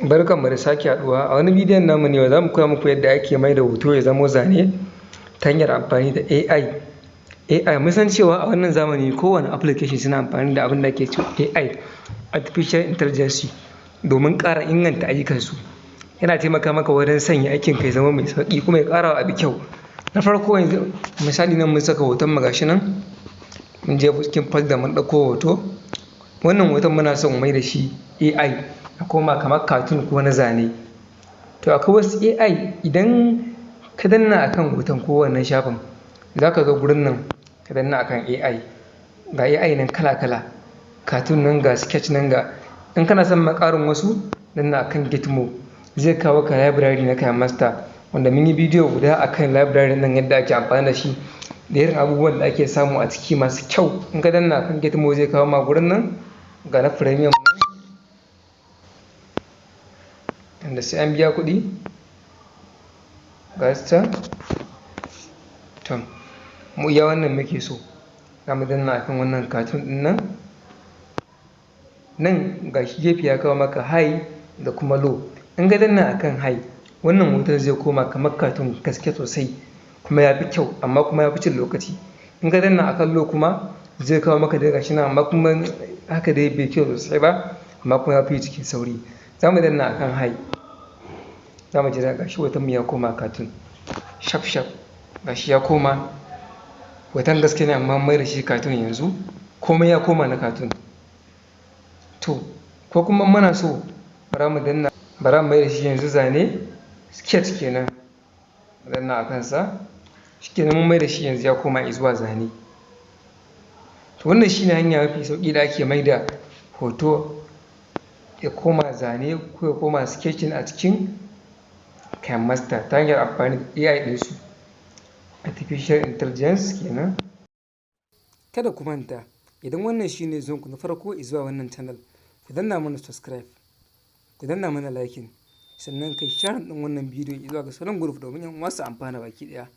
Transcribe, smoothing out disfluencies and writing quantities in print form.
Barkanmu da sake haɗuwa a wani bidiyon namu ne za mu koya muku yadda ake maida hoto ya zamo zane ta hanyar amfani da AI. AI mun san cewa a wannan zamani kowane application suna amfani da abin da ake cewa AI Artificial Intelligence domin ƙara inganta ayyukansu. Yana taimaka maka wajen sanya aikinka ya zama mai sauƙi kuma ya ƙara wa abu kyau. Na farko yanzu misali nan mun saka hoton mu gashi nan mun je cikin folder mun ɗauko hoto. Wannan hoton muna son mu maida shi AI ya koma kamar cartoon ko na zane. To akwai wasu AI idan ka danna akan hoton ko wannan shafin za ka zo gurin nan ka danna akan AI. Ga AI nan kala-kala, cartoon nan ga sketch nan ga. In kana son ma ƙarin wasu danna akan Gitmo zai kawo ka library na KineMaster wanda mun yi bidiyo guda akan library nan yadda ake amfani da shi da irin abubuwan da ake samu a ciki masu kyau. In ka danna akan Gitmo zai kawo ma gurin nan ga na premium wanda sai an biya kuɗi ga su can. To mu iya wannan muke so za mu danna akan wannan cartoon ɗin nan. Nan ga shi gefe ya kawo maka high da kuma low. In ka danna akan high wannan hoton zai koma kamar cartoon gaske sosai kuma ya fi kyau amma kuma ya fi cin lokaci. In ka danna akan low kuma zai kawo maka dai gashi nan amma kuma haka dai bai kyau sosai ba amma kuma ya fi cikin sauri. Za mu danna akan high za mu jira gashi hotonmu ya koma cartoon shaf shaf gashi ya koma hoton gaske ne amma mai da shi cartoon yanzu komai ya koma na cartoon. To ko kuma muna so bara mu mai da shi yanzu zane sketch kenan mu danna a kansa shikenan mun mai da shi yanzu ya koma zuwa zane. To wannan shine hanya mafi sauƙi da ake maida hoto ya koma zane ko ya koma sketching a cikin KineMaster ta hanyar amfani da AI ɗinsu Artificial Intelligence kenan. Kada ku manta idan wannan shine zuwanku na farko zuwa wannan channel ku danna mana subscribe, ku danna mana liking sannan kai share ɗin wannan bidiyon zuwa ga sauran group domin 'yan uwa su amfana baki ɗaya.